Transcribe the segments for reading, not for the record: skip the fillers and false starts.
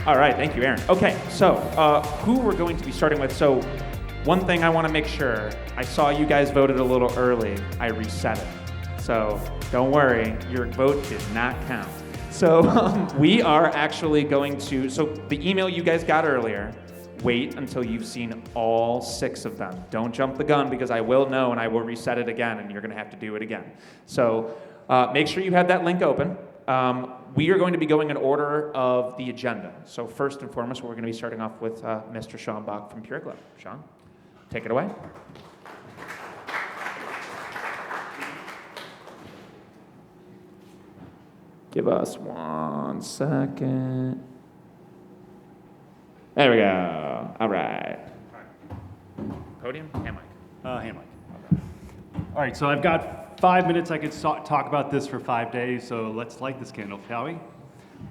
All right, thank you, Aaron. Okay, so who we're going to be starting with. So one thing I want to make sure, I saw you guys voted a little early. I reset it. So don't worry, your vote did not count. So we are actually going to, so the email you guys got earlier, wait until you've seen all 6 of them. Don't jump the gun because I will know and I will reset it again and you're going to have to do it again. So make sure you have that link open. We are going to be going in order of the agenda. So first and foremost, we're going to be starting off with Mr. Sean Bach from PureGlow. Sean, take it away. Give us 1 second. There we go. All right. Podium, hand mic. Hand mic. Okay. All right, so I've got 5 minutes. I could talk about this for 5 days, so let's light this candle, shall we?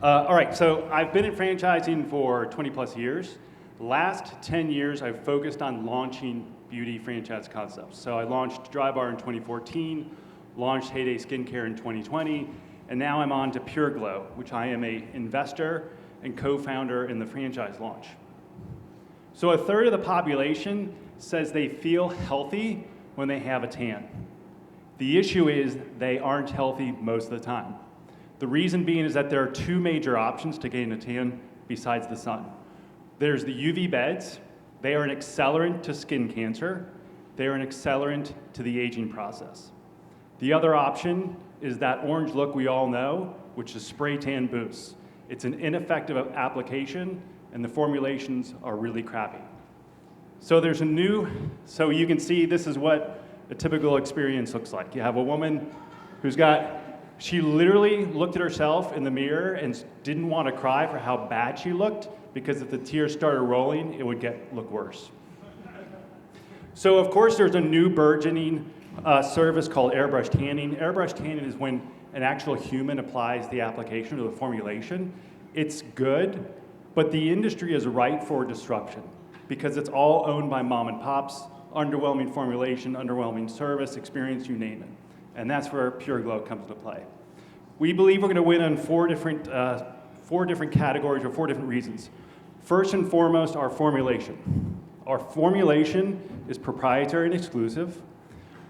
All right, so I've been in franchising for 20 plus years. Last 10 years, I've focused on launching beauty franchise concepts. So I launched Drybar in 2014, launched Heyday Skincare in 2020, and now I'm on to PureGlow, which I am an investor and co-founder in the franchise launch. So 1/3 of the population says they feel healthy when they have a tan. The issue is they aren't healthy most of the time. The reason being is that there are 2 major options to gain a tan besides the sun. There's the UV beds. They are an accelerant to skin cancer. They are an accelerant to the aging process. The other option is that orange look we all know, which is spray tan boost. It's an ineffective application, and the formulations are really crappy. So so you can see this is what a typical experience looks like. You have a woman she literally looked at herself in the mirror and didn't want to cry for how bad she looked, because if the tears started rolling, it would look worse. So of course there's a new burgeoning service called airbrush tanning. Airbrush tanning is when an actual human applies the application or the formulation. It's good, but the industry is ripe for disruption because it's all owned by mom and pops, underwhelming formulation, underwhelming service, experience, you name it. And that's where PureGlow comes into play. We believe we're going to win on 4 different categories or 4 different reasons. First and foremost, our formulation. Our formulation is proprietary and exclusive.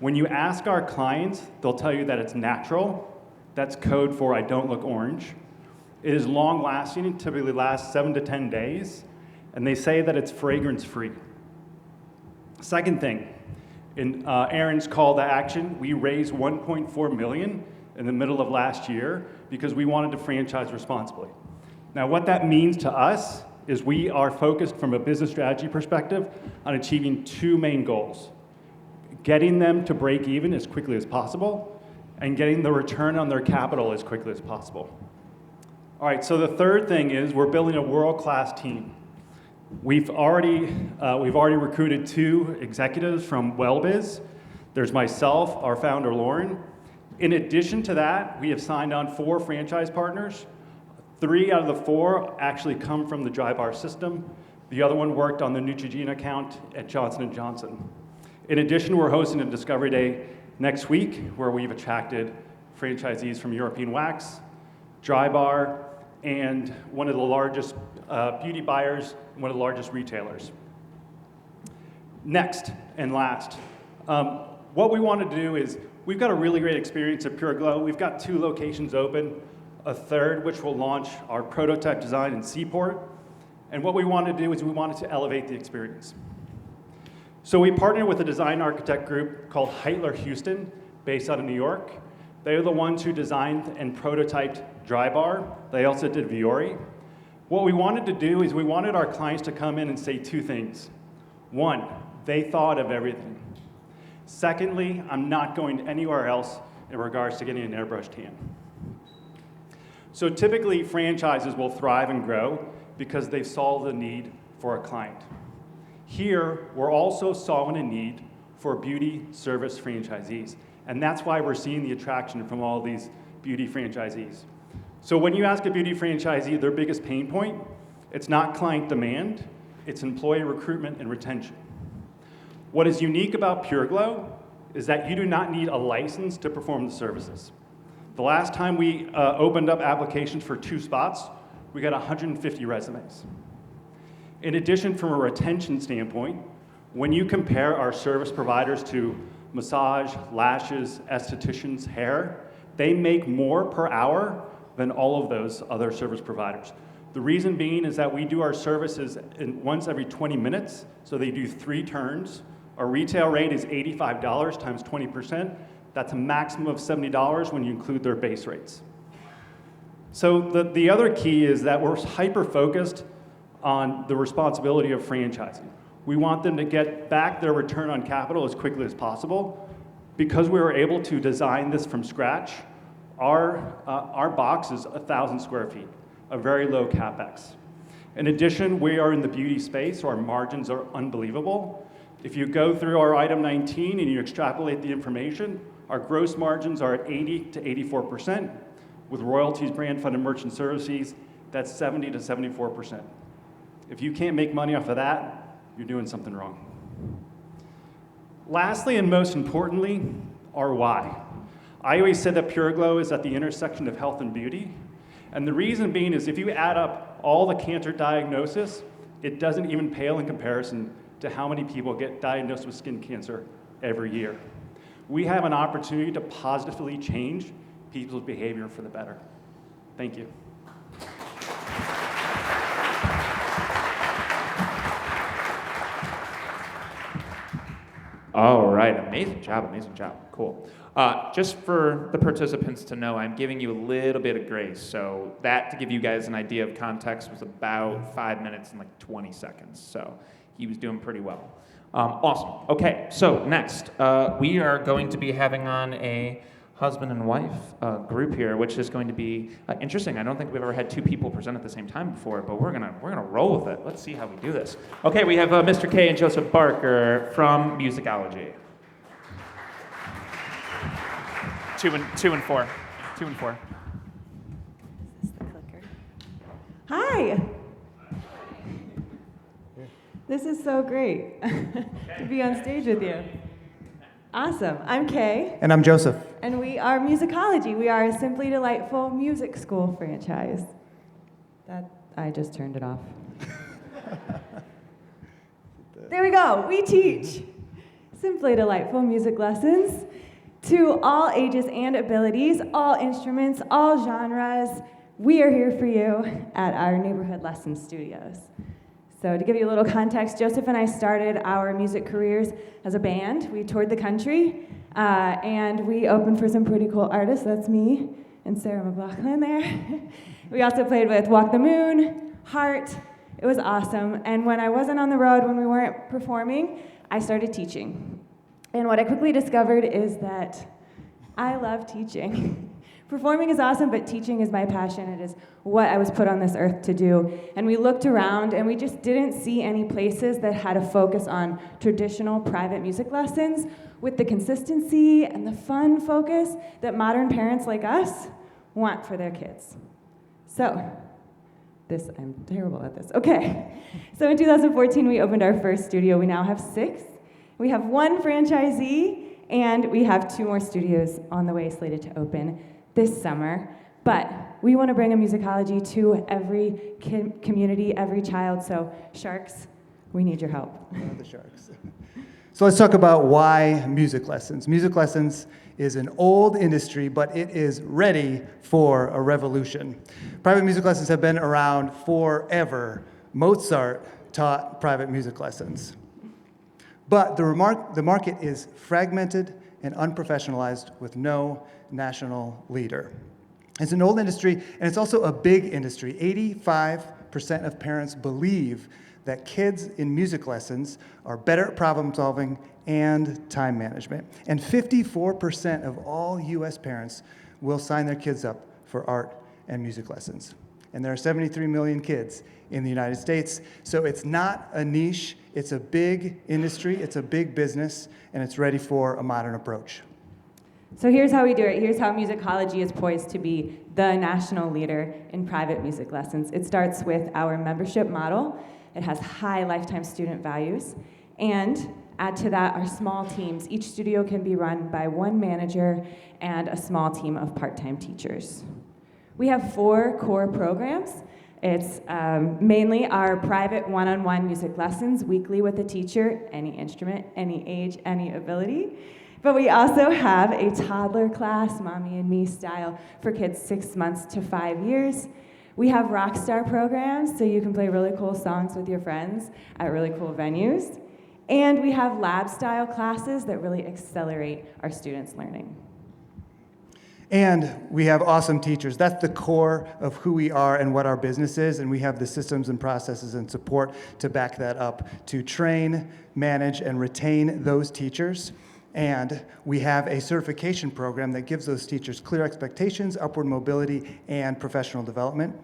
When you ask our clients, they'll tell you that it's natural. That's code for I don't look orange. It is long lasting, it typically lasts 7 to 10 days, and they say that it's fragrance free. Second thing, in Aaron's call to action, we raised $1.4 million in the middle of last year because we wanted to franchise responsibly. Now what that means to us is we are focused from a business strategy perspective on achieving 2 main goals. Getting them to break even as quickly as possible and getting the return on their capital as quickly as possible. All right, so the third thing is we're building a world-class team. We've already recruited 2 executives from WellBiz. There's myself, our founder, Lauren. In addition to that, we have signed on 4 franchise partners. 3 out of the 4 actually come from the Drybar system. The other one worked on the Neutrogena account at Johnson & Johnson. In addition, we're hosting a Discovery Day next week where we've attracted franchisees from European Wax, Drybar, and one of the largest beauty buyers, one of the largest retailers. Next and last, what we want to do is, we've got a really great experience at PureGlow. We've got 2 locations open, a third which will launch our prototype design in Seaport. And what we want to do is we wanted to elevate the experience. So we partnered with a design architect group called Heitler Houston, based out of New York. They're the ones who designed and prototyped Drybar. They also did Vuori. What we wanted to do is we wanted our clients to come in and say 2 things. 1, they thought of everything. Secondly, I'm not going anywhere else in regards to getting an airbrush tan. So typically franchises will thrive and grow because they've solved the need for a client. Here, we're also solving a need for beauty service franchisees. And that's why we're seeing the attraction from all these beauty franchisees. So when you ask a beauty franchisee their biggest pain point, it's not client demand, it's employee recruitment and retention. What is unique about PureGlow is that you do not need a license to perform the services. The last time we opened up applications for 2 spots, we got 150 resumes. In addition, from a retention standpoint, when you compare our service providers to massage, lashes, estheticians, hair, they make more per hour than all of those other service providers. The reason being is that we do our services once every 20 minutes, so they do 3 turns. Our retail rate is $85 times 20%. That's a maximum of $70 when you include their base rates. So the other key is that we're hyper-focused on the responsibility of franchising. We want them to get back their return on capital as quickly as possible. Because we were able to design this from scratch, our box is 1,000 square feet, a very low CapEx. In addition, we are in the beauty space, so our margins are unbelievable. If you go through our item 19 and you extrapolate the information, our gross margins are at 80 to 84%. With royalties, brand funded merchant services, that's 70 to 74%. If you can't make money off of that, you're doing something wrong. Lastly, and most importantly, our why. I always said that PureGlow is at the intersection of health and beauty. And the reason being is if you add up all the cancer diagnosis, it doesn't even pale in comparison to how many people get diagnosed with skin cancer every year. We have an opportunity to positively change people's behavior for the better. Thank you. All right, amazing job, cool. Just for the participants to know, I'm giving you a little bit of grace. So that, to give you guys an idea of context, was about 5 minutes and like 20 seconds. So he was doing pretty well. Awesome. Okay, so next, we are going to be having on a husband and wife group here, which is going to be interesting. I don't think we've ever had 2 people present at the same time before, but we're gonna roll with it. Let's see how we do this. Okay, we have Mr. K and Joseph Barker from Musicology. 2 and 4. 2 and 4. Is this the clicker? Hi. This is so great to be on stage with you. Awesome. I'm Kay. And I'm Joseph. And we are Musicology. We are a simply delightful music school franchise. I just turned it off. There we go. We teach simply delightful music lessons to all ages and abilities, all instruments, all genres. We are here for you at our neighborhood lesson studios. So to give you a little context, Joseph and I started our music careers as a band. We toured the country, and we opened for some pretty cool artists. That's me and Sarah McLachlan there. We also played with Walk the Moon, Heart. It was awesome. And when I wasn't on the road, when we weren't performing, I started teaching. And what I quickly discovered is that I love teaching. Performing is awesome, but teaching is my passion. It is what I was put on this earth to do. And we looked around, and we just didn't see any places that had a focus on traditional private music lessons with the consistency and the fun focus that modern parents like us want for their kids. So, I'm terrible at this. Okay. So in 2014, we opened our first studio. We now have 6. We have 1 franchisee, and we have 2 more studios on the way slated to open this summer. But we want to bring a musicology to every community, every child. So Sharks, we need your help. The Sharks. So let's talk about why music lessons. Music lessons is an old industry, but it is ready for a revolution. Private music lessons have been around forever. Mozart taught private music lessons. But the market is fragmented and unprofessionalized with no national leader. It's an old industry, and it's also a big industry. 85% of parents believe that kids in music lessons are better at problem solving and time management. And 54% of all US parents will sign their kids up for art and music lessons. And there are 73 million kids in the United States. So it's not a niche, it's a big industry, it's a big business, and it's ready for a modern approach. So here's how we do it. Here's how Musicology is poised to be the national leader in private music lessons. It starts with our membership model. It has high lifetime student values. And add to that our small teams. Each studio can be run by 1 manager and a small team of part-time teachers. We have 4 core programs It's mainly our private one-on-one music lessons weekly with a teacher, any instrument, any age, any ability. But we also have a toddler class, mommy and me style, for kids 6 months to 5 years. We have rock star programs, so you can play really cool songs with your friends at really cool venues. And we have lab style classes that really accelerate our students' learning. And we have awesome teachers. That's the core of who we are and what our business is, and we have the systems and processes and support to back that up, to train, manage, and retain those teachers. And we have a certification program that gives those teachers clear expectations, upward mobility, and professional development.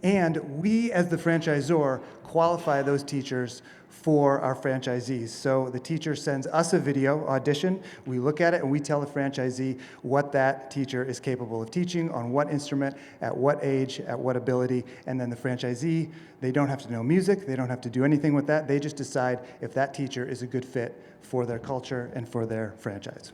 And we, as the franchisor, qualify those teachers for our franchisees. So the teacher sends us a video audition, we look at it, and we tell the franchisee what that teacher is capable of teaching, on what instrument, at what age, at what ability, and then the franchisee, they don't have to know music, they don't have to do anything with that, they just decide if that teacher is a good fit for their culture and for their franchise.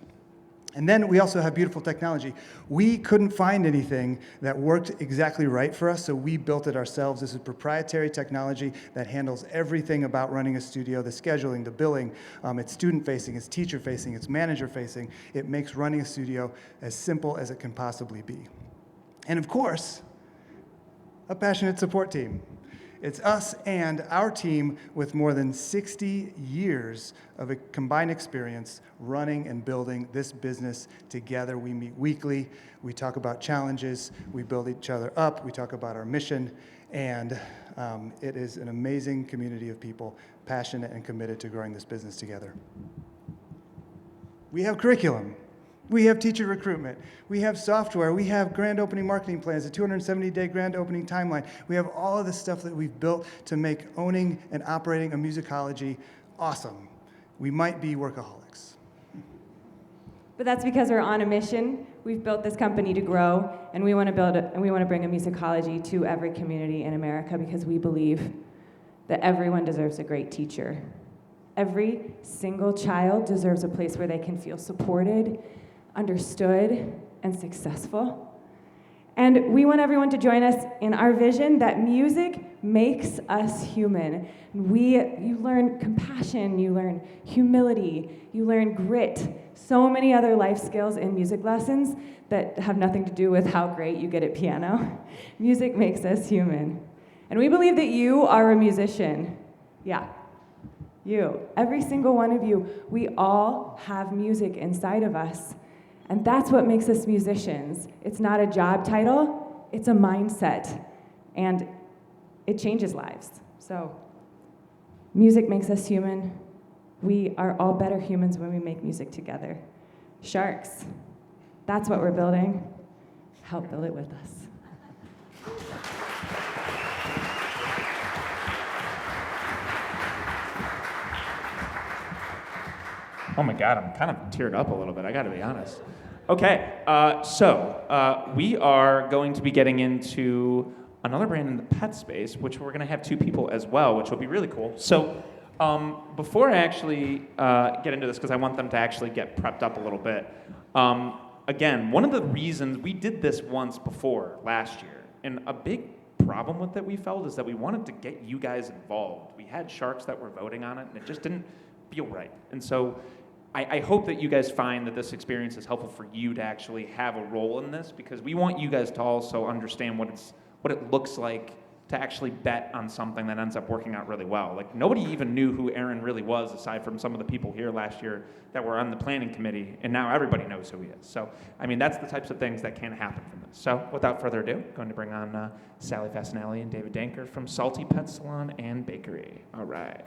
And then we also have beautiful technology. We couldn't find anything that worked exactly right for us, so we built it ourselves. This is proprietary technology that handles everything about running a studio, the scheduling, the billing. It's student-facing, it's teacher-facing, it's manager-facing. It makes running a studio as simple as it can possibly be. And of course, a passionate support team. It's us and our team with more than 60 years of a combined experience running and building this business together. We meet weekly, we talk about challenges, we build each other up, we talk about our mission, and it is an amazing community of people passionate and committed to growing this business together. We have curriculum. We have teacher recruitment. We have software. We have grand opening marketing plans, a 270-day grand opening timeline. We have all of the stuff that we've built to make owning and operating a musicology awesome. We might be workaholics. But that's because we're on a mission. We've built this company to grow, and we want to bring a musicology to every community in America because we believe that everyone deserves a great teacher. Every single child deserves a place where they can feel supported, understood, and successful. And we want everyone to join us in our vision that music makes us human. You learn compassion, you learn humility, you learn grit, so many other life skills in music lessons that have nothing to do with how great you get at piano. Music makes us human. And we believe that you are a musician. Yeah, you, every single one of you, we all have music inside of us. And that's what makes us musicians. It's not a job title, it's a mindset. And it changes lives. So, music makes us human. We are all better humans when we make music together. Sharks, that's what we're building. Help build it with us. Oh my God, I'm kind of teared up a little bit, I gotta be honest. Okay, so we are going to be getting into another brand in the pet space, which we're gonna have two people as well, which will be really cool. So before I actually get into this, because I want them to actually get prepped up a little bit, again, one of the reasons we did this once before last year, and a big problem with it we felt is that we wanted to get you guys involved. We had sharks that were voting on it, and it just didn't feel right. And so I hope that you guys find that this experience is helpful for you to actually have a role in this, because we want you guys to also understand what it looks like to actually bet on something that ends up working out really well. Like, nobody even knew who Aaron really was, aside from some of the people here last year that were on the planning committee, and now everybody knows who he is. So, I mean, that's the types of things that can happen from this. So, without further ado, I'm going to bring on Sally Fasinelli and David Danker from Salty Pet Salon and Bakery. All right.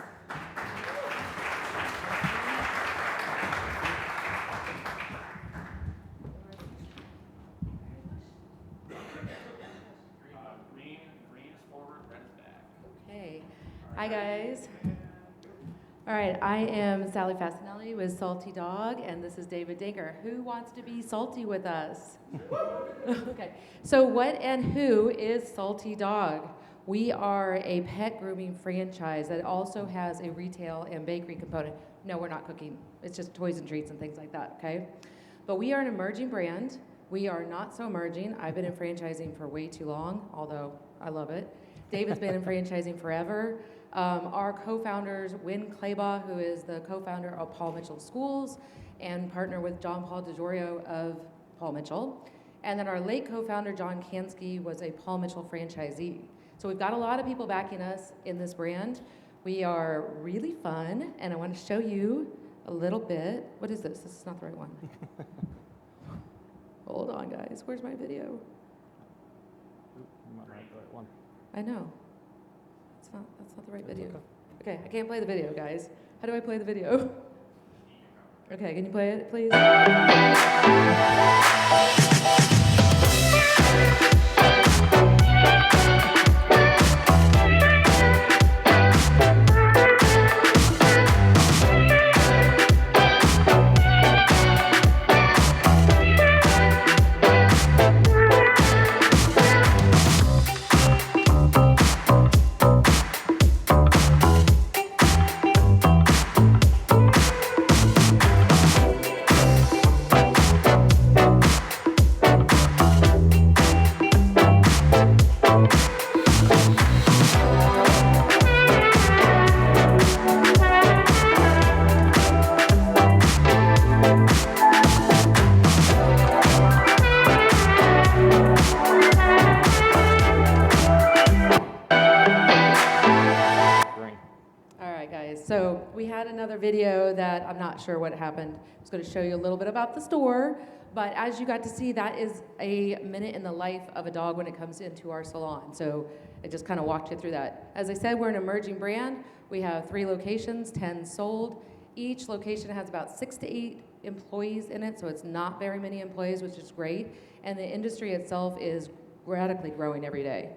Hi guys. All right, I am Sally Fasinelli with Salty Dog, and this is David Danker. Who wants to be salty with us? Okay, so what and who is Salty Dog? We are a pet grooming franchise that also has a retail and bakery component. No, we're not cooking. It's just toys and treats and things like that, okay? But we are an emerging brand. We are not so emerging. I've been in franchising for way too long, although I love it. David's been in franchising forever. Our co-founders, Wynn Claybaugh, who is the co-founder of Paul Mitchell Schools, and partner with John Paul DeGiorio of Paul Mitchell. And then our late co-founder, John Kansky, was a Paul Mitchell franchisee. So we've got a lot of people backing us in this brand. We are really fun, and I want to show you a little bit. What is this? This is not the right one. Hold on, guys. Where's my video? I know. That's not the right video. Okay, I can't play the video, guys. How do I play the video? Okay, can you play it, please? So we had another video that I'm not sure what happened. I was going to show you a little bit about the store, but as you got to see, that is a minute in the life of a dog when it comes into our salon. So I just kind of walked you through that. As I said, we're an emerging brand. We have 3 locations, 10 sold. Each location has about 6 to 8 employees in it, so it's not very many employees, which is great. And the industry itself is radically growing every day.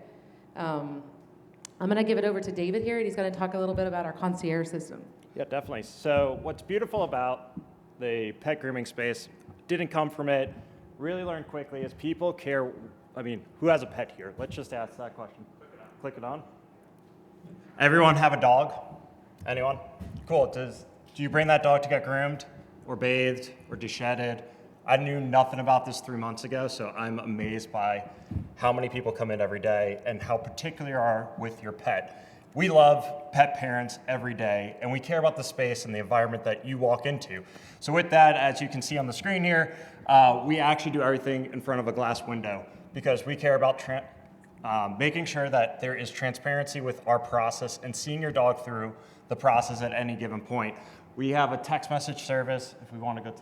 I'm going to give it over to David here, and he's going to talk a little bit about our concierge system. Yeah, definitely. So what's beautiful about the pet grooming space, didn't come from it, really learned quickly, is people care. I mean, who has a pet here? Let's just ask that question. Click it on. Everyone have a dog? Anyone? Cool. Do you bring that dog to get groomed or bathed or deshedded? I knew nothing about this 3 months ago, so I'm amazed by how many people come in every day and how particular you are with your pet. We love pet parents every day, and we care about the space and the environment that you walk into. So with that, as you can see on the screen here, we actually do everything in front of a glass window because we care about making sure that there is transparency with our process and seeing your dog through the process at any given point. We have a text message service if we want to go to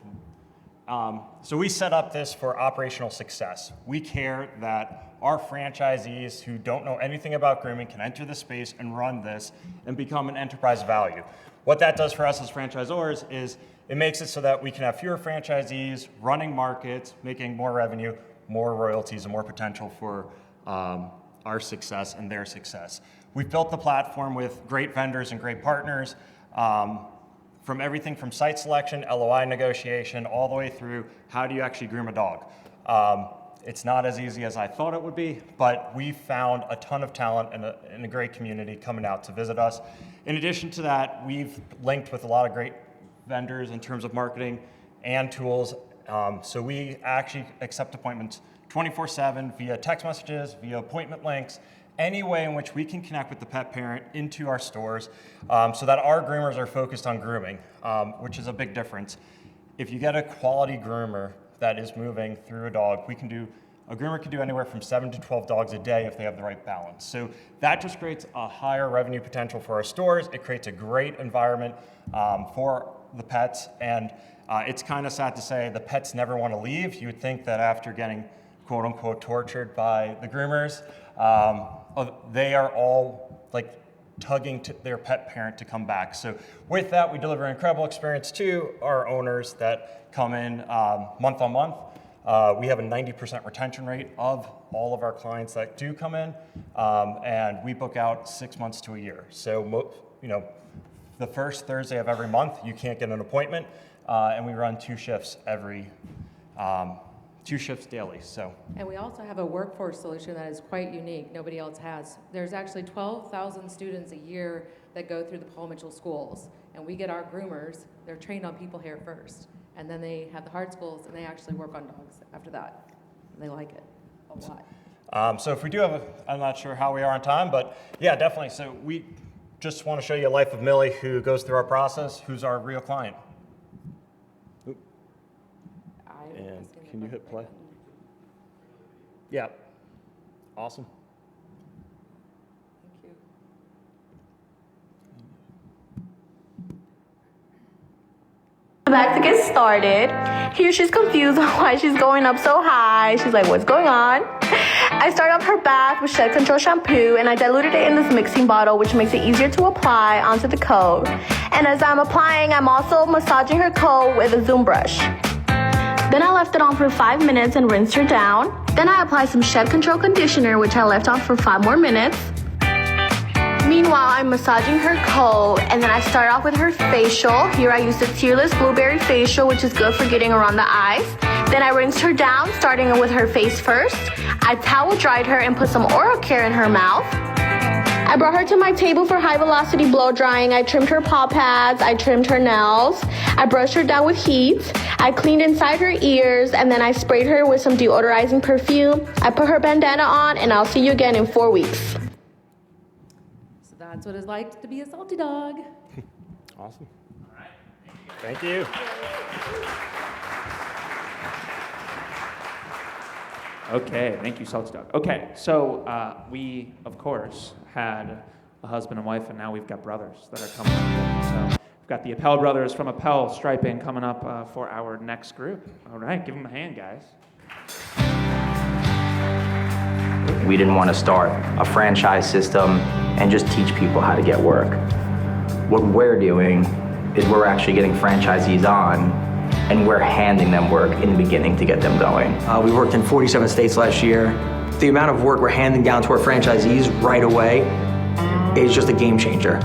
so we set up this for operational success. We care that our franchisees who don't know anything about grooming can enter the space and run this and become an enterprise value. What that does for us as franchisors is it makes it so that we can have fewer franchisees running markets, making more revenue, more royalties, and more potential for our success and their success. We've built the platform with great vendors and great partners. From everything from site selection, LOI negotiation, all the way through how do you actually groom a dog. It's not as easy as I thought it would be, but we found a ton of talent and a great community coming out to visit us. In addition to that, we've linked with a lot of great vendors in terms of marketing and tools. So we actually accept appointments 24/7 via text messages, via appointment links, any way in which we can connect with the pet parent into our stores so that our groomers are focused on grooming, which is a big difference. If you get a quality groomer that is moving through a dog, a groomer can do anywhere from 7 to 12 dogs a day if they have the right balance. So that just creates a higher revenue potential for our stores. It creates a great environment for the pets, and it's kind of sad to say the pets never want to leave. You would think that after getting quote unquote tortured by the groomers, they are all like tugging to their pet parent to come back. So with that, we deliver an incredible experience to our owners that come in month on month. We have a 90% retention rate of all of our clients that do come in, and we book out 6 months to a year. So, the first Thursday of every month, you can't get an appointment, and we run 2 shifts daily. So. And we also have a workforce solution that is quite unique. Nobody else has. There's actually 12,000 students a year that go through the Paul Mitchell schools, and we get our groomers. They're trained on people hair first, and then they have the hard schools, and they actually work on dogs after that. And they like it a lot. So if we do have I'm not sure how we are on time, but yeah, definitely. So we just want to show you a life of Millie who goes through our process, who's our real client. Oop. And can you hit play? Yeah. Awesome. Thank you. Back to get started. Here she's confused on why she's going up so high. She's like, what's going on? I start off her bath with Shed Control shampoo and I diluted it in this mixing bottle, which makes it easier to apply onto the coat. And as I'm applying, I'm also massaging her coat with a Zoom brush. Then I left it on for 5 minutes and rinsed her down. Then I applied some Shed Control conditioner, which I left on for 5 more minutes. Meanwhile, I'm massaging her coat, and then I start off with her facial. Here I use the Tearless Blueberry Facial, which is good for getting around the eyes. Then I rinsed her down, starting with her face first. I towel dried her and put some oral care in her mouth. I brought her to my table for high velocity blow drying. I trimmed her paw pads, I trimmed her nails. I brushed her down with heat. I cleaned inside her ears, and then I sprayed her with some deodorizing perfume. I put her bandana on, and I'll see you again in 4 weeks. So that's what it's like to be a salty dog. Awesome. All right. Thank you. Okay, thank you, Salty Dog. Okay, so we, of course, had a husband and wife, and now we've got brothers that are coming up. So we've got the Appel brothers from Appel Striping coming up for our next group. All right, give them a hand, guys. We didn't want to start a franchise system and just teach people how to get work. What we're doing is we're actually getting franchisees on, and we're handing them work in the beginning to get them going. We worked in 47 states last year. The amount of work we're handing down to our franchisees right away is just a game changer.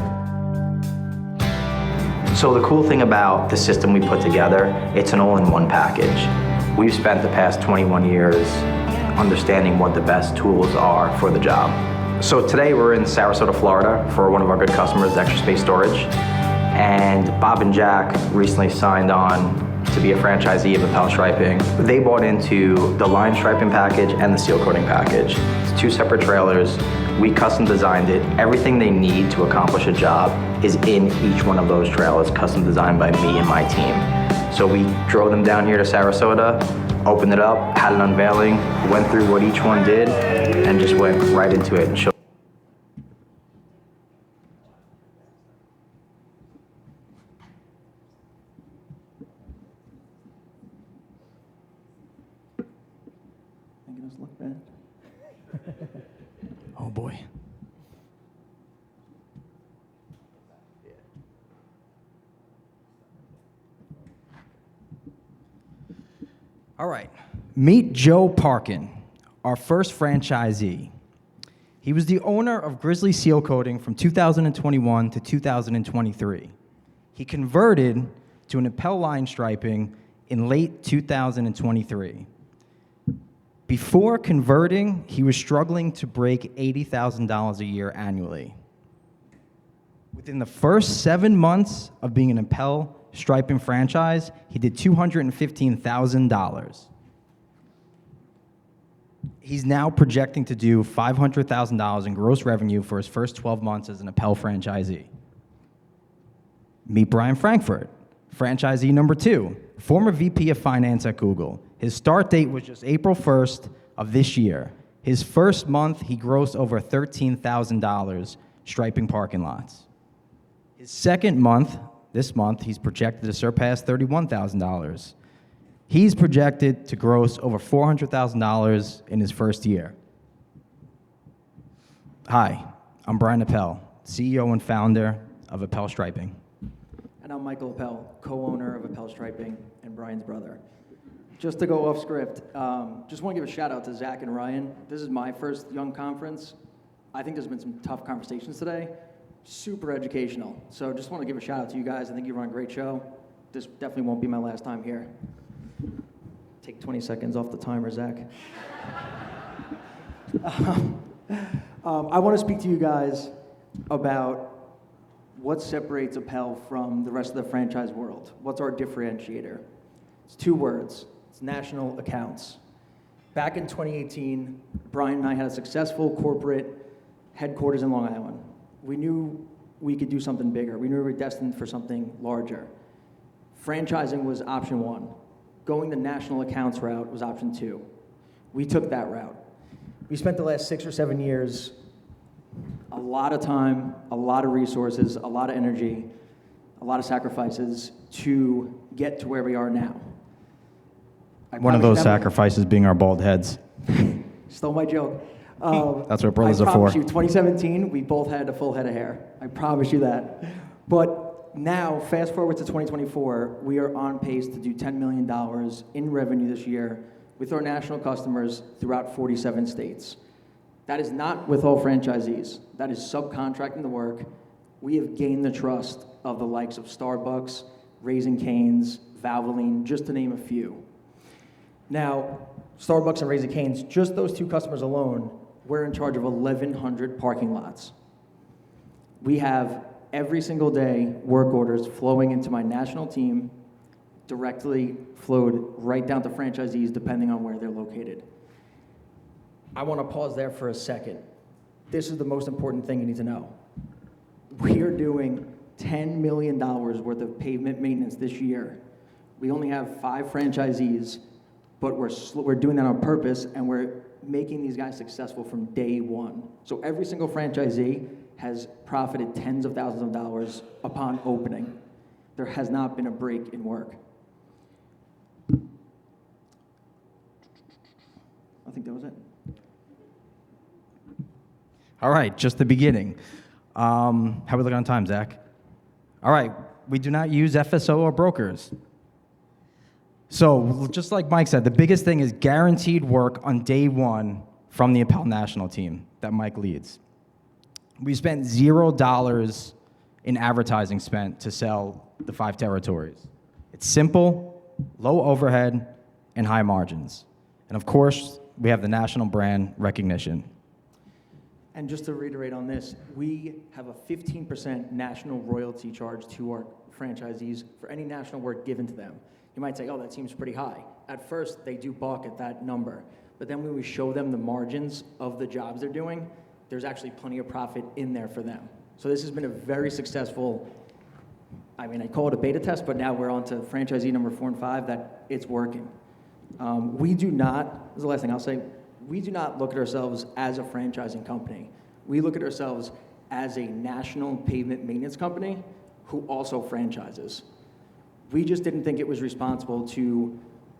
So the cool thing about the system we put together, it's an all-in-one package. We've spent the past 21 years understanding what the best tools are for the job. So today we're in Sarasota, Florida for one of our good customers, Extra Space Storage. And Bob and Jack recently signed on to be a franchisee of Appel Striping. They bought into the line striping package and the seal coating package. It's 2 separate trailers. We custom designed it. Everything they need to accomplish a job is in each one of those trailers, custom designed by me and my team. So we drove them down here to Sarasota, opened it up, had an unveiling, went through what each one did, and just went right into it and showed. Making us look bad. Oh boy. All right. Meet Joe Parkin, our first franchisee. He was the owner of Grizzly Seal Coating from 2021 to 2023. He converted to an Appel line striping in late 2023. Before converting, he was struggling to break $80,000 a year annually. Within the first 7 months of being an Appel striping franchise, he did $215,000. He's now projecting to do $500,000 in gross revenue for his first 12 months as an Appel franchisee. Meet Brian Frankfurt, franchisee number 2, former VP of Finance at Google. His start date was just April 1st of this year. His first month, he grossed over $13,000 striping parking lots. His second month, this month, he's projected to surpass $31,000. He's projected to gross over $400,000 in his first year. Hi, I'm Brian Appel, CEO and founder of Appel Striping. And I'm Michael Appel, co-owner of Appel Striping and Brian's brother. Just to go off script, just want to give a shout out to Zach and Ryan. This is my first Young Conference. I think there's been some tough conversations today. Super educational. So just want to give a shout out to you guys. I think you run a great show. This definitely won't be my last time here. Take 20 seconds off the timer, Zach. I want to speak to you guys about what separates Appel from the rest of the franchise world. What's our differentiator? It's 2 words. It's national accounts. Back in 2018, Brian and I had a successful corporate headquarters in Long Island. We knew we could do something bigger. We knew we were destined for something larger. Franchising was option one. Going the national accounts route was option two. We took that route. We spent the last 6 or 7 years, a lot of time, a lot of resources, a lot of energy, a lot of sacrifices to get to where we are now. One of those sacrifices being our bald heads. Stole my joke. That's what brothers are for. I promise you, 2017, we both had a full head of hair. I promise you that. But now, fast forward to 2024, we are on pace to do $10 million in revenue this year with our national customers throughout 47 states. That is not with all franchisees. That is subcontracting the work. We have gained the trust of the likes of Starbucks, Raising Cane's, Valvoline, just to name a few. Now, Starbucks and Raising Cane's, just those two customers alone, we're in charge of 1,100 parking lots. We have every single day work orders flowing into my national team, directly flowed right down to franchisees depending on where they're located. I want to pause there for a second. This is the most important thing you need to know. We are doing $10 million worth of pavement maintenance this year. We only have 5 franchisees, but we're doing that on purpose, and we're making these guys successful from day one. So every single franchisee has profited tens of thousands of dollars upon opening. There has not been a break in work. I think that was it. All right, just the beginning. How are we looking on time, Zach? All right, we do not use FSO or brokers. So just like Mike said, the biggest thing is guaranteed work on day one from the Appel national team that Mike leads. We spent $0 in advertising spent to sell the 5 territories. It's simple, low overhead, and high margins. And of course, we have the national brand recognition. And just to reiterate on this, we have a 15% national royalty charge to our franchisees for any national work given to them. You might say, oh, that seems pretty high. At first, they do balk at that number. But then when we show them the margins of the jobs they're doing, there's actually plenty of profit in there for them. So this has been a very successful, I call it a beta test, but now we're on to franchisee number 4 and 5, that it's working. We do not, this is the last thing I'll say, we do not look at ourselves as a franchising company. We look at ourselves as a national pavement maintenance company who also franchises. We just didn't think it was responsible to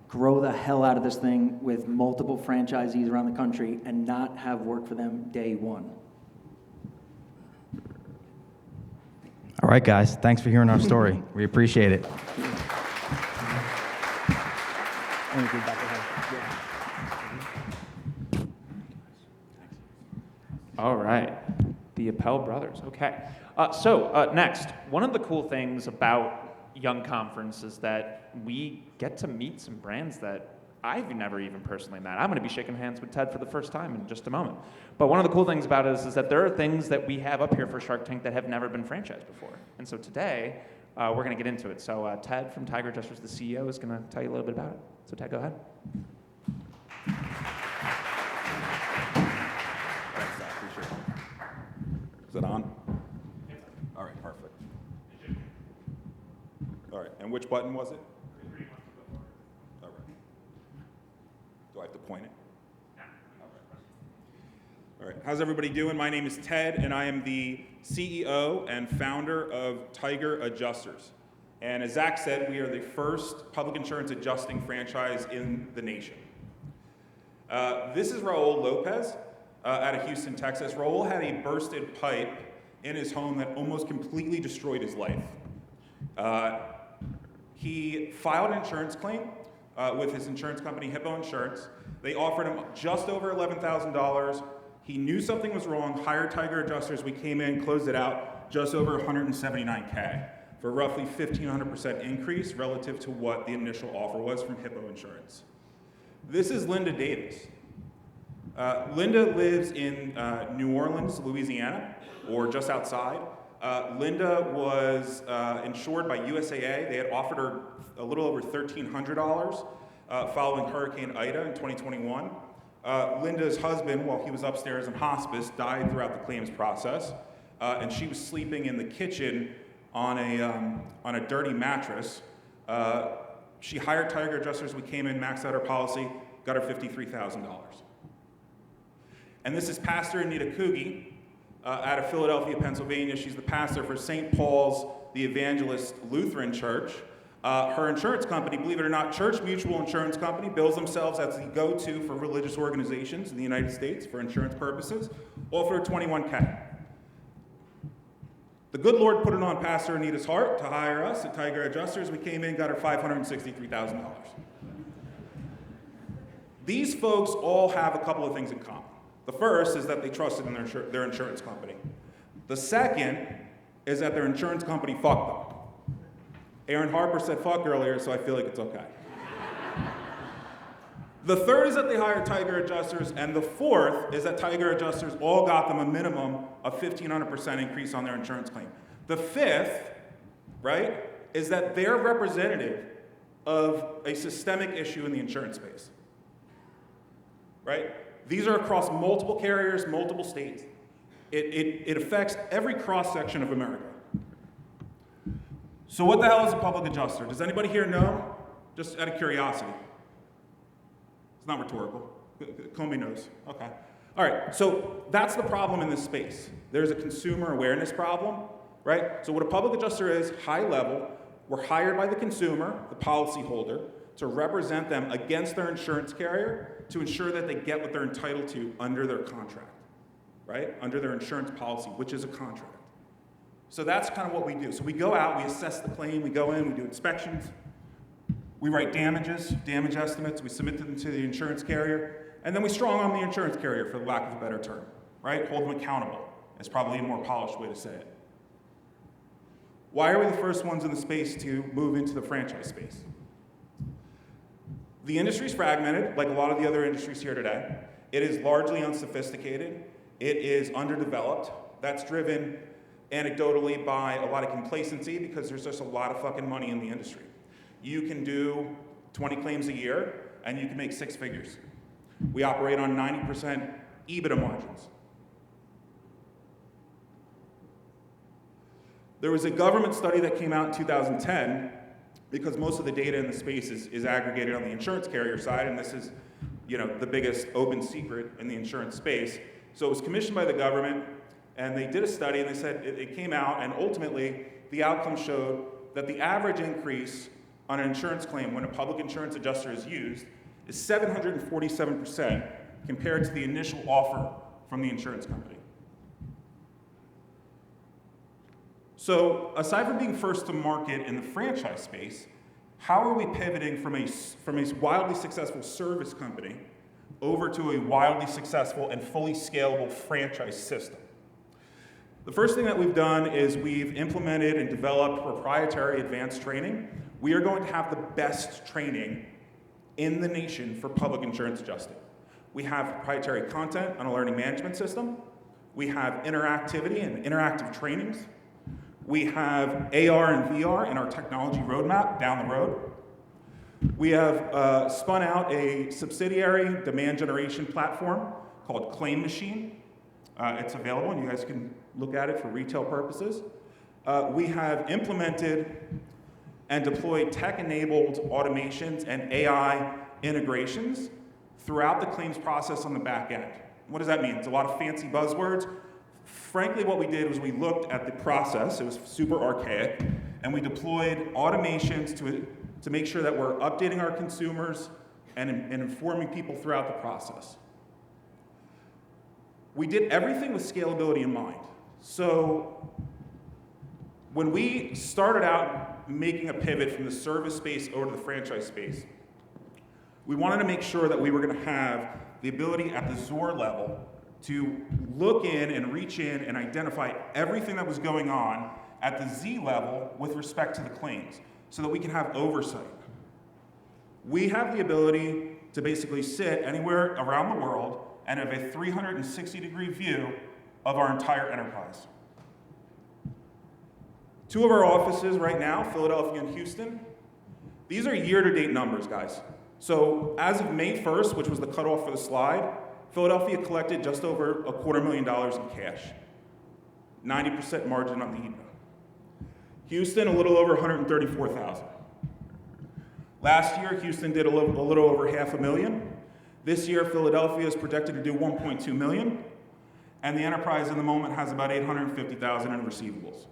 grow the hell out of this thing with multiple franchisees around the country and not have work for them day one. All right, guys, thanks for hearing our story. We appreciate it. All right, the Appel brothers. Okay. Next, one of the cool things about Young Conference is that we get to meet some brands that I've never even personally met. I'm going to be shaking hands with Ted for the first time in just a moment. But one of the cool things about it is that there are things that we have up here for Shark Tank that have never been franchised before. And so today, we're going to get into it. So Ted from Tiger Adjusters, the CEO, is going to tell you a little bit about it. So Ted, go ahead. Thanks, Zach. Appreciate it. Is it on? All right, perfect. All right, and which button was it? All right. Do I have to point it? All right, how's everybody doing? My name is Ted, and I am the CEO and founder of Tiger Adjusters. And as Zach said, we are the first public insurance adjusting franchise in the nation. This is Raul Lopez out of Houston, Texas. Raul had a bursted pipe in his home that almost completely destroyed his life. He filed an insurance claim with his insurance company, Hippo Insurance. They offered him just over $11,000. He knew something was wrong, hired Tiger Adjusters. We came in, closed it out, just over $179K for roughly 1,500% increase relative to what the initial offer was from Hippo Insurance. This is Linda Davis. Linda lives in New Orleans, Louisiana, or just outside. Linda was insured by USAA. They had offered her a little over $1,300. following Hurricane Ida in 2021. Linda's husband, while he was upstairs in hospice, died throughout the claims process, and she was sleeping in the kitchen on a dirty mattress. She hired Tiger Adjusters. We came in, maxed out her policy, got her $53,000. And this is Pastor Anita Kugi out of Philadelphia, Pennsylvania. She's the pastor for St. Paul's the Evangelist Lutheran Church. Her insurance company, believe it or not, Church Mutual Insurance Company, bills themselves as the go-to for religious organizations in the United States for insurance purposes, offer $21K. The good Lord put it on Pastor Anita's heart to hire us at Tiger Adjusters. We came in, got her $563,000. These folks all have a couple of things in common. The first is that they trusted in their insurance company. The second is that their insurance company fucked them. Aaron Harper said fuck earlier, so I feel like it's okay. The third is that they hired Tiger Adjusters, and the fourth is that Tiger Adjusters all got them a minimum of 1,500% increase on their insurance claim. The fifth, right, is that they're representative of a systemic issue in the insurance space, right? These are across multiple carriers, multiple states. It affects every cross-section of America. So what the hell is a public adjuster? Does anybody here know? Just out of curiosity. It's not rhetorical. Comey knows. Okay. All right, so that's the problem in this space. There's a consumer awareness problem, right? So what a public adjuster is, high level, we're hired by the consumer, the policyholder, to represent them against their insurance carrier to ensure that they get what they're entitled to under their contract, right? Under their insurance policy, which is a contract. So that's kind of what we do. So we go out, we assess the claim, we go in, we do inspections, we write damage estimates, we submit them to the insurance carrier, and then we strong arm the insurance carrier, for the lack of a better term, right? Hold them accountable. It's probably a more polished way to say it. Why are we the first ones in the space to move into the franchise space? The industry's fragmented, like a lot of the other industries here today. It is largely unsophisticated. It is underdeveloped. That's driven anecdotally by a lot of complacency because there's just a lot of fucking money in the industry. You can do 20 claims a year and you can make 6 figures. We operate on 90% EBITDA margins. There was a government study that came out in 2010 because most of the data in the space is aggregated on the insurance carrier side, and this is, the biggest open secret in the insurance space. So it was commissioned by the government, and they did a study, and they said it came out, and ultimately the outcome showed that the average increase on an insurance claim when a public insurance adjuster is used is 747% compared to the initial offer from the insurance company. So aside from being first to market in the franchise space, how are we pivoting from a wildly successful service company over to a wildly successful and fully scalable franchise system? The first thing that we've done is we've implemented and developed proprietary advanced training. We are going to have the best training in the nation for public insurance adjusting. We have proprietary content on a learning management system. We have interactivity and interactive trainings. We have AR and VR in our technology roadmap down the road. We have spun out a subsidiary demand generation platform called Claim Machine. It's available, and you guys can look at it for retail purposes. We have implemented and deployed tech-enabled automations and AI integrations throughout the claims process on the back end. What does that mean? It's a lot of fancy buzzwords. Frankly, what we did was we looked at the process. It was super archaic, and we deployed automations to make sure that we're updating our consumers and informing people throughout the process. We did everything with scalability in mind. So when we started out making a pivot from the service space over to the franchise space, we wanted to make sure that we were going to have the ability at the ZOR level to look in and reach in and identify everything that was going on at the Z level with respect to the claims so that we can have oversight. We have the ability to basically sit anywhere around the world and have a 360-degree view of our entire enterprise. 2 of our offices right now, Philadelphia and Houston, these are year-to-date numbers, guys. So as of May 1st, which was the cutoff for the slide, Philadelphia collected just over $250,000 in cash. 90% margin on the EBITDA. Houston, a little over $134,000. Last year, Houston did a little over $500,000. This year, Philadelphia is projected to do $1.2 million, and the enterprise in the moment has about $850,000 in receivables.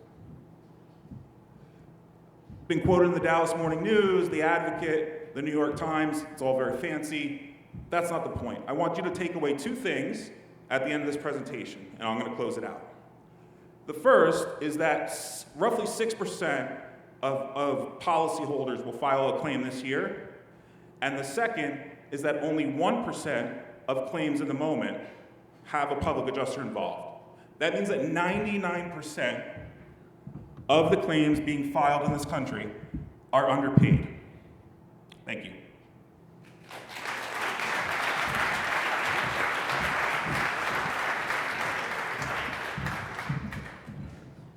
Been quoted in the Dallas Morning News, The Advocate, the New York Times. It's all very fancy. That's not the point. I want you to take away two things at the end of this presentation, and I'm going to close it out. The first is that roughly 6% of policyholders will file a claim this year, and the second is that only 1% of claims in the moment have a public adjuster involved. That means that 99% of the claims being filed in this country are underpaid. Thank you.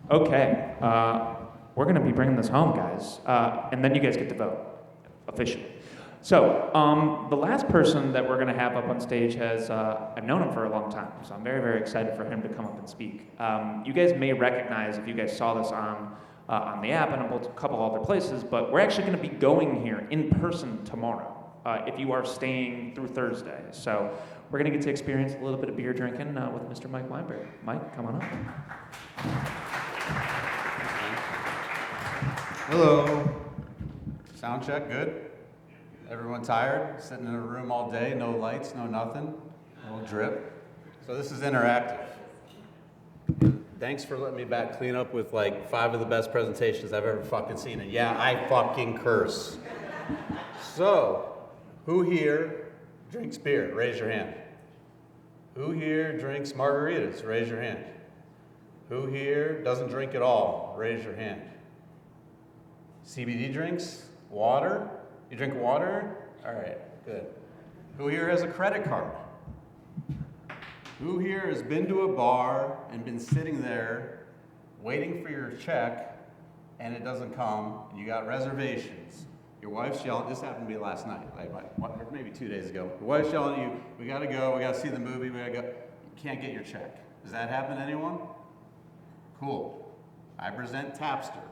Okay, we're going to be bringing this home, guys, and then you guys get to vote officially. So, the last person that we're going to have up on stage has, I've known him for a long time, so I'm very, very excited for him to come up and speak. You guys may recognize, if you guys saw this on the app and a couple other places, but we're actually going to be going here in person tomorrow, if you are staying through Thursday. So, we're going to get to experience a little bit of beer drinking with Mr. Mike Weinberg. Mike, come on up. Hello. Sound check, good? Everyone tired? Sitting in a room all day, no lights, no nothing, a little drip. So this is interactive. Thanks for letting me back clean up with like 5 of the best presentations I've ever fucking seen. And yeah, I fucking curse. So, who here drinks beer? Raise your hand. Who here drinks margaritas? Raise your hand. Who here doesn't drink at all? Raise your hand. CBD drinks? Water? You drink water? All right, good. Who here has a credit card? Who here has been to a bar and been sitting there waiting for your check and it doesn't come and you got reservations? Your wife's yelling, this happened to me last night, or maybe 2 days ago. Your wife's yelling at you, we gotta go, we gotta see the movie, we gotta go. You can't get your check. Does that happen to anyone? Cool. I present Tapster,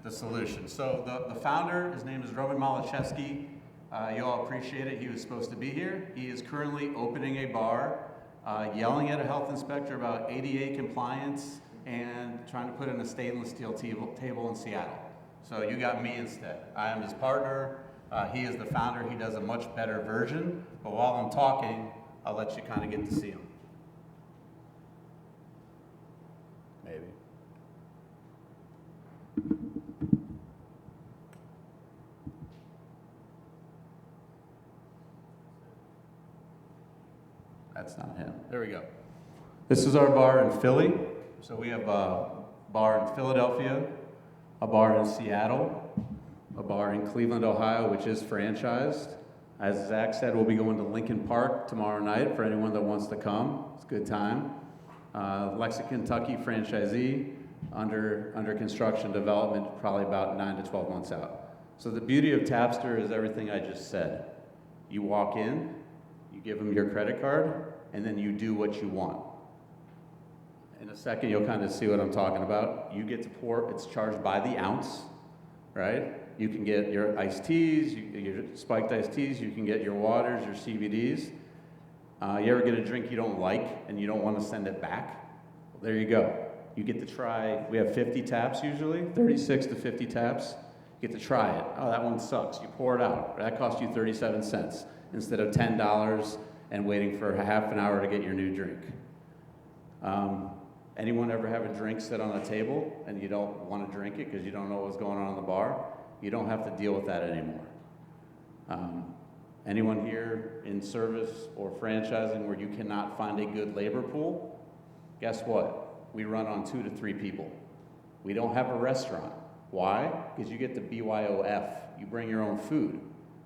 the solution. So the founder, his name is Roman Malachevsky. You all appreciate it. He was supposed to be here. He is currently opening a bar, yelling at a health inspector about ADA compliance and trying to put in a stainless steel table in Seattle. So you got me instead. I am his partner. He is the founder. He does a much better version. But while I'm talking, I'll let you kind of get to see him. Maybe. That's not him. There we go. This is our bar in Philly. So we have a bar in Philadelphia, a bar in Seattle, a bar in Cleveland, Ohio, which is franchised. As Zach said, we'll be going to Lincoln Park tomorrow night for anyone that wants to come. It's a good time. Lexington, Kentucky franchisee, under construction development, probably about 9 to 12 months out. So the beauty of Tapster is everything I just said. You walk in, you give them your credit card, and then you do what you want. In a second, you'll kind of see what I'm talking about. You get to pour, it's charged by the ounce, right? You can get your iced teas, your spiked iced teas, you can get your waters, your CBDs. You ever get a drink you don't like and you don't want to send it back? Well, there you go. You get to try, we have 50 taps usually, 36 to 50 taps. You get to try it. Oh, that one sucks. You pour it out. That costs you 37 cents instead of $10 and waiting for half an hour to get your new drink. Anyone ever have a drink sit on a table and you don't want to drink it because you don't know what's going on in the bar? You don't have to deal with that anymore. Anyone here in service or franchising where you cannot find a good labor pool? Guess what? We run on 2 to 3 people. We don't have a restaurant. Why? Because you get the BYOF. You bring your own food.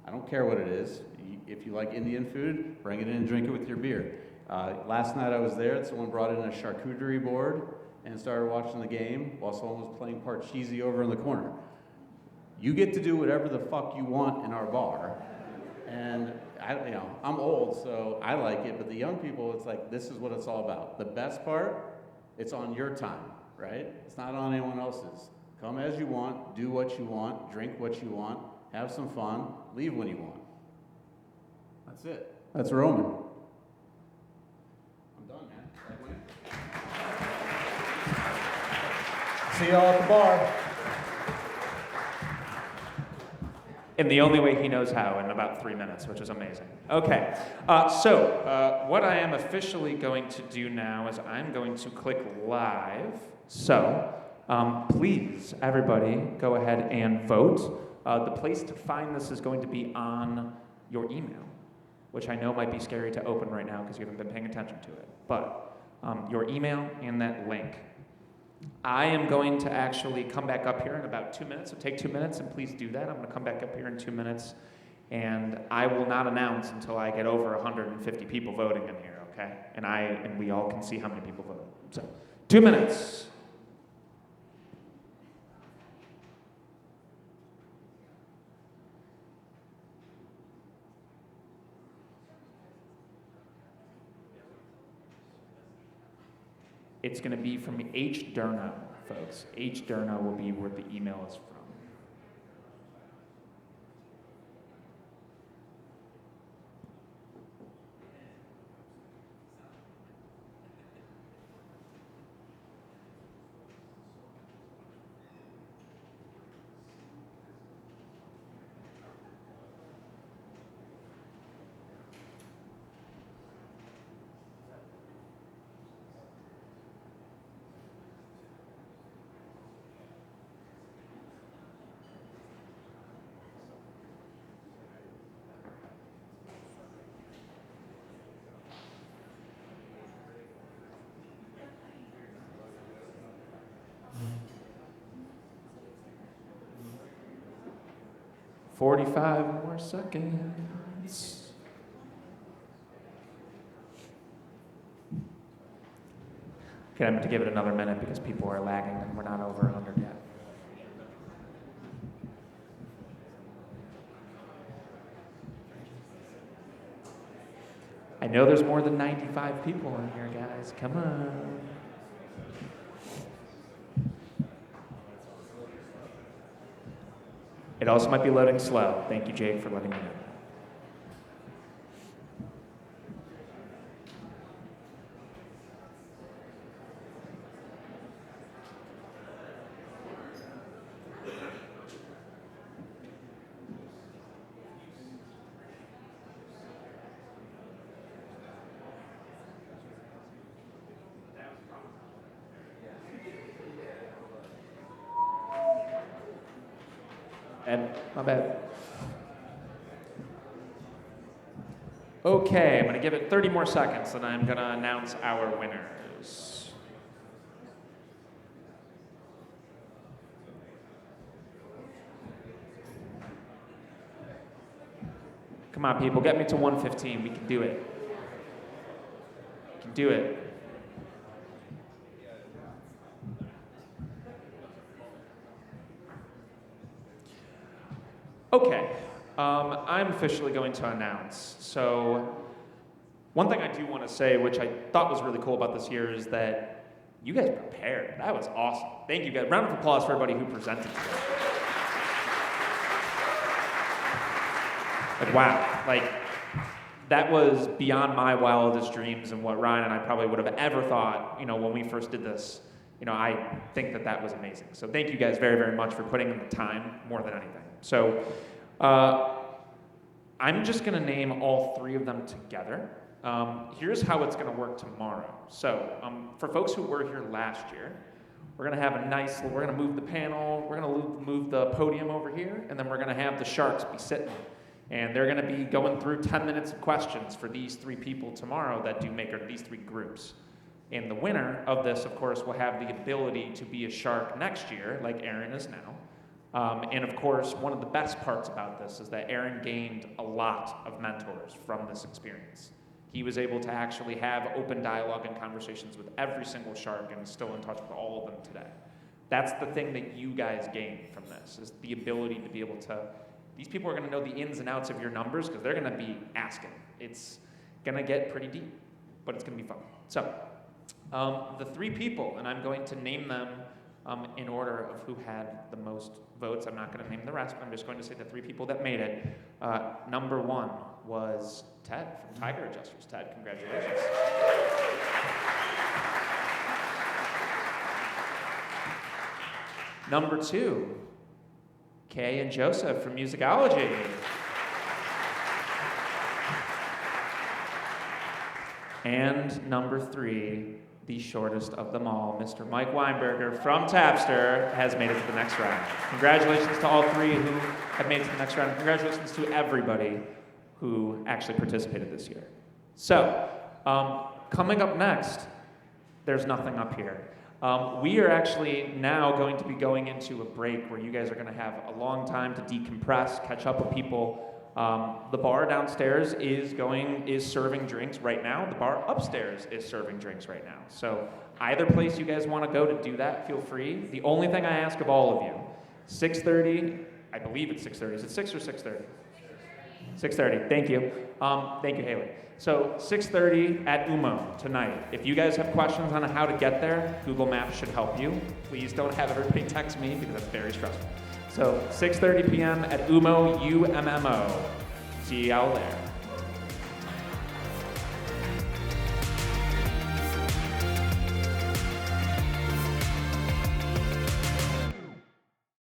I don't care what it is. If you like Indian food, bring it in and drink it with your beer. Last night I was there, someone brought in a charcuterie board and started watching the game while someone was playing Parcheesi over in the corner. You get to do whatever the fuck you want in our bar, And I'm old, so I like it, but the young people, it's like, this is what it's all about. The best part, it's on your time, right? It's not on anyone else's. Come as you want, do what you want, drink what you want, have some fun, leave when you want. That's it. That's Roman. I'm done, man. See y'all at the bar. In the only way he knows how, in about 3 minutes, which is amazing. Okay, so what I am officially going to do now is I'm going to click live. So please, everybody, go ahead and vote. The place to find this is going to be on your email, which I know might be scary to open right now because you haven't been paying attention to it. But your email and that link. I am going to actually come back up here in about 2 minutes, so take 2 minutes and please do that. I'm going to come back up here in 2 minutes, and I will not announce until I get over 150 people voting in here, okay? And we all can see how many people voted. So 2 minutes. It's going to be from H. Durno, folks. H. Durno will be where the email is from. "45 more seconds." Okay, I'm going to give it another minute because people are lagging and we're not over 100 yet. I know there's more than 95 people in here, guys. Come on. It also might be loading slow. Thank you, Jake, for letting me know. Ed, my bad. Okay, I'm going to give it 30 more seconds, and I'm going to announce our winners. Come on, people, get me to 115. We can do it. We can do it. Okay, I'm officially going to announce. So one thing I do want to say, which I thought was really cool about this year, is that you guys prepared. That was awesome. Thank you guys. Round of applause for everybody who presented today. Like, wow. Like, that was beyond my wildest dreams and what Ryan and I probably would have ever thought, when we first did this. I think that that was amazing. So thank you guys very, very much for putting in the time more than anything. So I'm just going to name all three of them together. Here's how it's going to work tomorrow. So for folks who were here last year, we're going to have we're going to move the panel, we're going to move the podium over here, and then we're going to have the Sharks be sitting. And they're going to be going through 10 minutes of questions for these three people tomorrow that do make these three groups. And the winner of this, of course, will have the ability to be a Shark next year, like Aaron is now. And of course, one of the best parts about this is that Aaron gained a lot of mentors from this experience. He was able to actually have open dialogue and conversations with every single Shark and is still in touch with all of them today. That's the thing that you guys gain from this, is the ability to be able to These people are going to know the ins and outs of your numbers because they're going to be asking. It's going to get pretty deep, but it's going to be fun. So the 3 people, and I'm going to name them in order of who had the most votes. I'm not going to name the rest. I'm just going to say the 3 people that made it. Number 1 was Ted from Tiger Adjusters. Ted, congratulations. Number 2, Kay and Joseph from Musicology. And number 3, the shortest of them all, Mr. Mike Weinberger from Tapster, has made it to the next round. Congratulations to all 3 who have made it to the next round. Congratulations to everybody who actually participated this year. So, coming up next, there's nothing up here. We are actually now going to be going into a break where you guys are going to have a long time to decompress, catch up with people. The bar downstairs is serving drinks right now. The bar upstairs is serving drinks right now. So either place you guys want to go to do that, feel free. The only thing I ask of all of you, 6:30, I believe it's 6:30. Is it 6 or 6:30? 6:30. Thank you. Thank you, Haley. So 6:30 at Umo tonight. If you guys have questions on how to get there, Google Maps should help you. Please don't have everybody text me because that's very stressful. So 6:30 p.m. at Umo, UMMO. See y'all there.